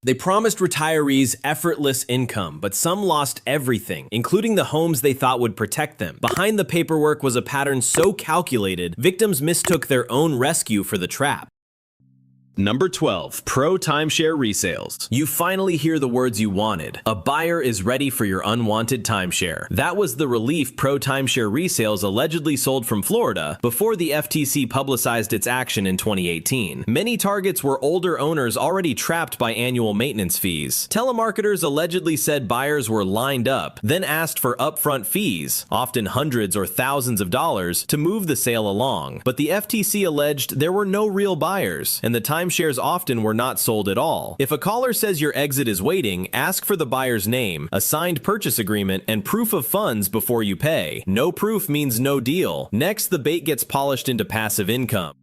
They promised retirees effortless income, but some lost everything, including the homes they thought would protect them. Behind the paperwork was a pattern so calculated, victims mistook their own rescue for the trap. Number 12. Pro timeshare resales. You finally hear the words you wanted. A buyer is ready for your unwanted timeshare. That was the relief pro timeshare resales allegedly sold from Florida before the FTC publicized its action in 2018. Many targets were older owners already trapped by annual maintenance fees. Telemarketers allegedly said buyers were lined up, then asked for upfront fees, often hundreds or thousands of dollars, to move the sale along. But the FTC alleged there were no real buyers, and the timeshares often were not sold at all. If a caller says your exit is waiting, ask for the buyer's name, a signed purchase agreement, and proof of funds before you pay. No proof means no deal. Next, the bait gets polished into passive income.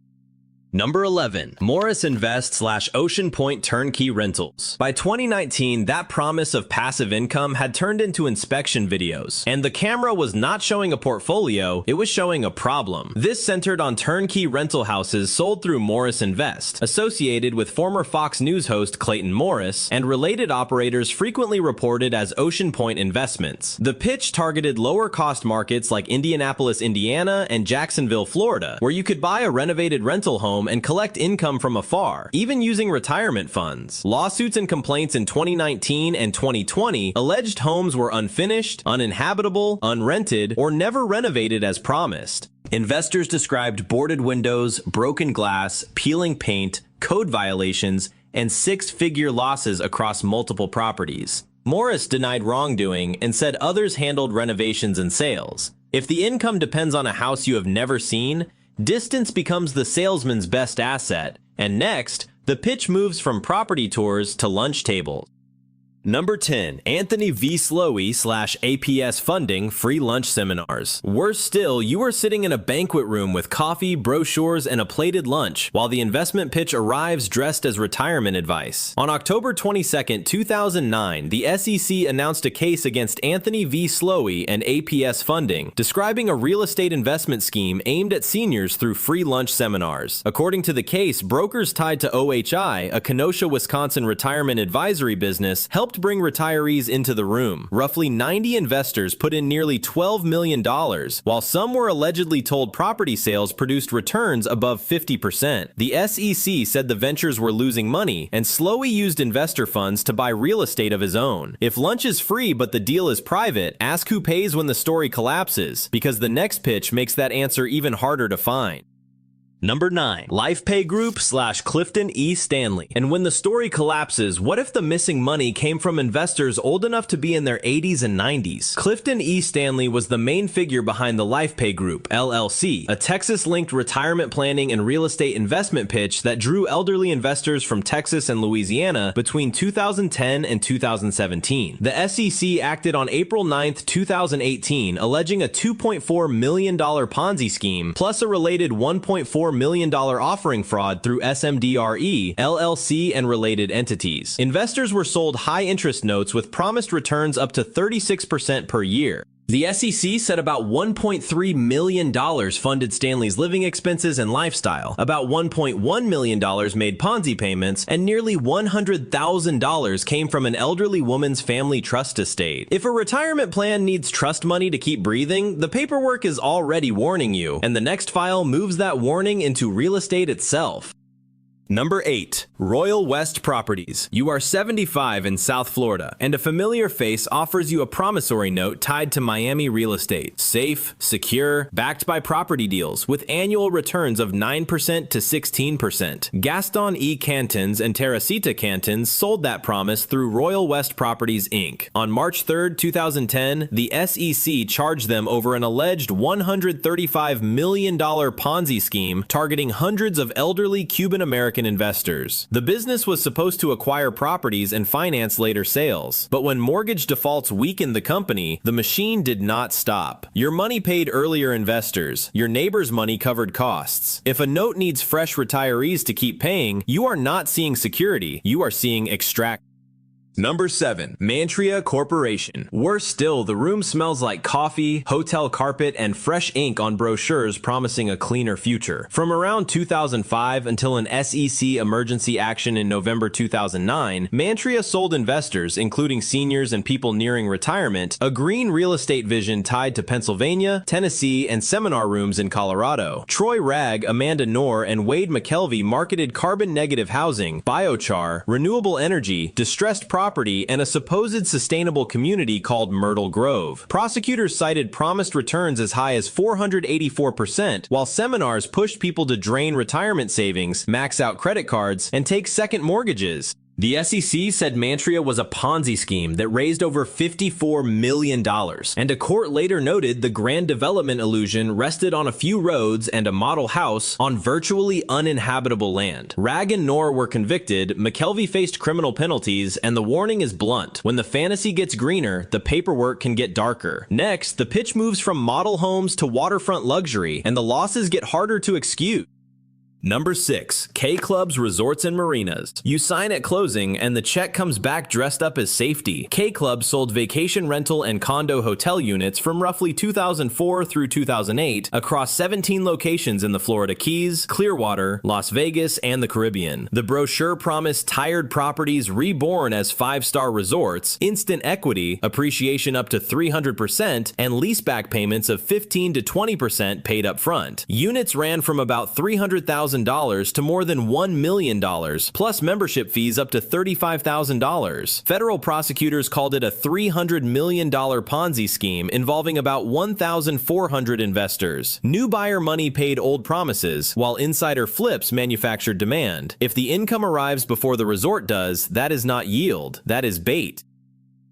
Number 11. Morris Invest / Ocean Point Turnkey Rentals. By 2019, that promise of passive income had turned into inspection videos, and the camera was not showing a portfolio, it was showing a problem. This centered on turnkey rental houses sold through Morris Invest, associated with former Fox News host Clayton Morris, and related operators frequently reported as Ocean Point Investments. The pitch targeted lower-cost markets like Indianapolis, Indiana, and Jacksonville, Florida, where you could buy a renovated rental home and collect income from afar, even using retirement funds. Lawsuits and complaints in 2019 and 2020 alleged homes were unfinished, uninhabitable, unrented, or never renovated as promised. Investors described boarded windows, broken glass, peeling paint, code violations, and six-figure losses across multiple properties. Morris denied wrongdoing and said others handled renovations and sales. If the income depends on a house you have never seen, distance becomes the salesman's best asset, and next, the pitch moves from property tours to lunch tables. Number 10. Anthony V. Slowey / APS Funding Free Lunch Seminars. Worse still, you are sitting in a banquet room with coffee, brochures, and a plated lunch, while the investment pitch arrives dressed as retirement advice. On October 22, 2009, the SEC announced a case against Anthony V. Slowey and APS Funding, describing a real estate investment scheme aimed at seniors through free lunch seminars. According to the case, brokers tied to OHI, a Kenosha, Wisconsin retirement advisory business, helped bring retirees into the room. Roughly 90 investors put in nearly $12 million, while some were allegedly told property sales produced returns above 50%. The SEC said the ventures were losing money, and Slowey used investor funds to buy real estate of his own. If lunch is free but the deal is private, ask who pays when the story collapses, because the next pitch makes that answer even harder to find. Number 9. LifePay Group / Clifton E. Stanley. And when the story collapses, what if the missing money came from investors old enough to be in their 80s and 90s? Clifton E. Stanley was the main figure behind the LifePay Group, LLC, a Texas-linked retirement planning and real estate investment pitch that drew elderly investors from Texas and Louisiana between 2010 and 2017. The SEC acted on April 9, 2018, alleging a $2.4 million Ponzi scheme, plus a related $1.4 million offering fraud through SMDRE, LLC, and related entities. Investors were sold high-interest notes with promised returns up to 36% per year. The SEC said about $1.3 million funded Stanley's living expenses and lifestyle, about $1.1 million made Ponzi payments, and nearly $100,000 came from an elderly woman's family trust estate. If a retirement plan needs trust money to keep breathing, the paperwork is already warning you, and the next file moves that warning into real estate itself. Number 8. Royal West Properties. You are 75 in South Florida, and a familiar face offers you a promissory note tied to Miami real estate. Safe, secure, backed by property deals, with annual returns of 9% to 16%. Gaston E. Cantons and Teresita Cantons sold that promise through Royal West Properties, Inc. On March 3, 2010, the SEC charged them over an alleged $135 million Ponzi scheme targeting hundreds of elderly Cuban American investors. The business was supposed to acquire properties and finance later sales, but when mortgage defaults weakened the company, the machine did not stop. Your money paid earlier investors, your neighbor's money covered costs. If a note needs fresh retirees to keep paying, you are not seeing security, you are seeing extract. Number 7. Mantria Corporation. Worse still, the room smells like coffee, hotel carpet, and fresh ink on brochures promising a cleaner future. From around 2005 until an SEC emergency action in November 2009, Mantria sold investors, including seniors and people nearing retirement, a green real estate vision tied to Pennsylvania, Tennessee, and seminar rooms in Colorado. Troy Ragg, Amanda Knorr, and Wade McKelvey marketed carbon-negative housing, biochar, renewable energy, distressed property, and a supposed sustainable community called Myrtle Grove. Prosecutors cited promised returns as high as 484%, while seminars pushed people to drain retirement savings, max out credit cards, and take second mortgages. The SEC said Mantria was a Ponzi scheme that raised over $54 million, and a court later noted the grand development illusion rested on a few roads and a model house on virtually uninhabitable land. Ragg and Knorr were convicted, McKelvey faced criminal penalties, and the warning is blunt. When the fantasy gets greener, the paperwork can get darker. Next, the pitch moves from model homes to waterfront luxury, and the losses get harder to excuse. Number 6. K-Clubs, Resorts, and Marinas. You sign at closing, and the check comes back dressed up as safety. K-Club sold vacation rental and condo hotel units from roughly 2004 through 2008 across 17 locations in the Florida Keys, Clearwater, Las Vegas, and the Caribbean. The brochure promised tired properties reborn as 5-star resorts, instant equity, appreciation up to 300%, and leaseback payments of 15 to 20% paid up front. Units ran from about $300,000 to more than $1 million, plus membership fees up to $35,000. Federal prosecutors called it a $300 million Ponzi scheme involving about 1,400 investors. New buyer money paid old promises, while insider flips manufactured demand. If the income arrives before the resort does, that is not yield, that is bait.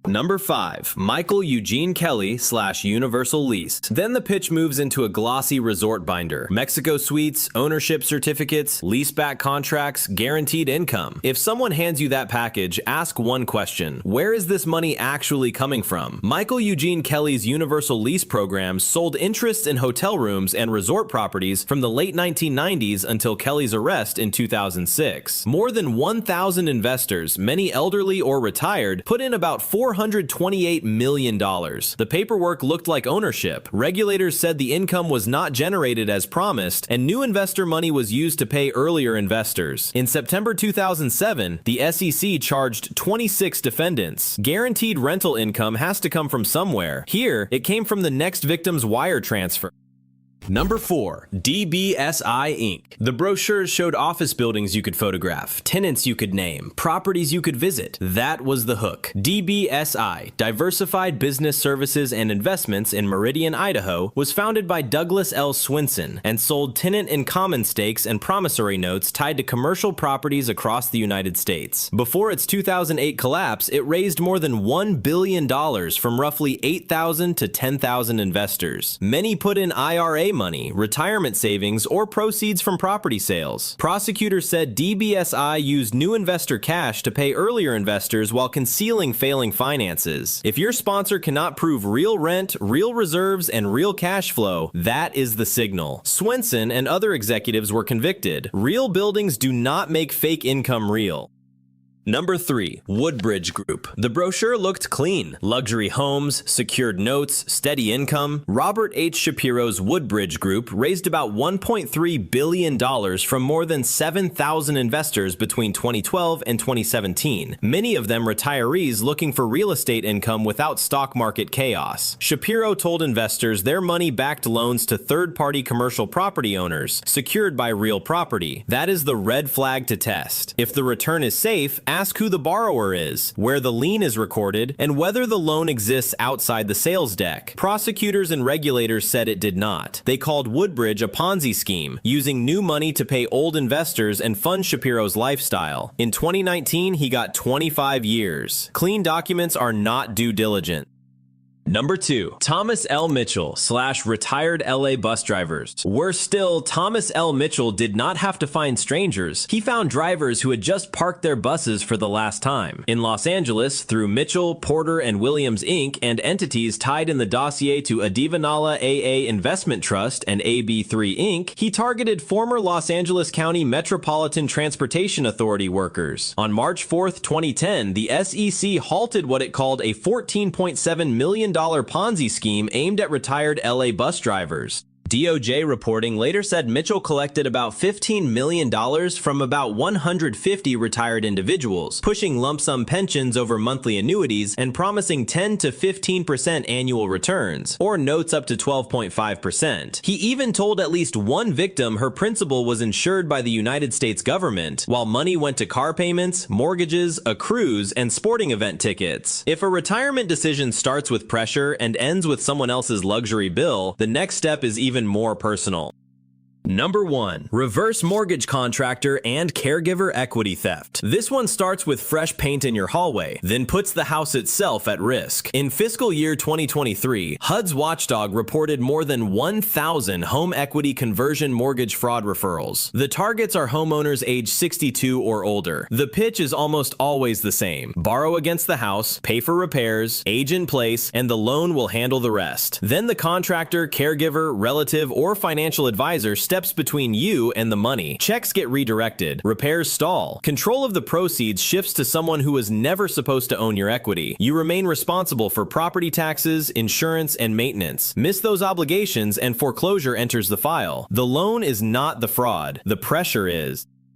Number 5. Michael Eugene Kelly / Universal Lease. Then the pitch moves into a glossy resort binder. Mexico suites, ownership certificates, leaseback contracts, guaranteed income. If someone hands you that package, ask one question. Where is this money actually coming from? Michael Eugene Kelly's Universal Lease program sold interests in hotel rooms and resort properties from the late 1990s until Kelly's arrest in 2006. More than 1,000 investors, many elderly or retired, put in about $428 million. The paperwork looked like ownership. Regulators said the income was not generated as promised, and new investor money was used to pay earlier investors. In September 2007, the SEC charged 26 defendants. Guaranteed rental income has to come from somewhere. Here, it came from the next victim's wire transfer. Number 4. DBSI Inc. The brochures showed office buildings you could photograph, tenants you could name, properties you could visit. That was the hook. DBSI, Diversified Business Services and Investments in Meridian, Idaho, was founded by Douglas L. Swinson and sold tenant in common stakes and promissory notes tied to commercial properties across the United States. Before its 2008 collapse, it raised more than $1 billion from roughly 8,000 to 10,000 investors. Many put in IRA money, retirement savings, or proceeds from property sales. Prosecutors said DBSI used new investor cash to pay earlier investors while concealing failing finances. If your sponsor cannot prove real rent, real reserves, and real cash flow, that is the signal. Swinson and other executives were convicted. Real buildings do not make fake income real. Number 3. Woodbridge Group. The brochure looked clean. Luxury homes, secured notes, steady income. Robert H. Shapiro's Woodbridge Group raised about $1.3 billion from more than 7,000 investors between 2012 and 2017, many of them retirees looking for real estate income without stock market chaos. Shapiro told investors their money backed loans to third-party commercial property owners, secured by real property. That is the red flag to test. If the return is safe, ask who the borrower is, where the lien is recorded, and whether the loan exists outside the sales deck. Prosecutors and regulators said it did not. They called Woodbridge a Ponzi scheme, using new money to pay old investors and fund Shapiro's lifestyle. In 2019, he got 25 years. Clean documents are not due diligence. Number 2. Thomas L. Mitchell / retired LA bus drivers. Worse still, Thomas L. Mitchell did not have to find strangers. He found drivers who had just parked their buses for the last time. In Los Angeles, through Mitchell, Porter, and Williams Inc. and entities tied in the dossier to Adivanala AA Investment Trust and AB3 Inc., he targeted former Los Angeles County Metropolitan Transportation Authority workers. On March 4, 2010, the SEC halted what it called a $14.7 million Ponzi scheme aimed at retired LA bus drivers. DOJ reporting later said Mitchell collected about $15 million from about 150 retired individuals, pushing lump sum pensions over monthly annuities and promising 10 to 15% annual returns, or notes up to 12.5%. He even told at least one victim her principal was insured by the United States government, while money went to car payments, mortgages, a cruise, and sporting event tickets. If a retirement decision starts with pressure and ends with someone else's luxury bill, the next step is even more personal. Number 1. Reverse mortgage contractor and caregiver equity theft. This one starts with fresh paint in your hallway, then puts the house itself at risk. In fiscal year 2023, HUD's watchdog reported more than 1,000 home equity conversion mortgage fraud referrals. The targets are homeowners age 62 or older. The pitch is almost always the same. Borrow against the house, pay for repairs, age in place, and the loan will handle the rest. Then the contractor, caregiver, relative, or financial advisor steps between you and the money. Checks get redirected. Repairs stall. Control of the proceeds shifts to someone who was never supposed to own your equity. You remain responsible for property taxes, insurance, and maintenance. Miss those obligations and foreclosure enters the file. The loan is not the fraud. The pressure is.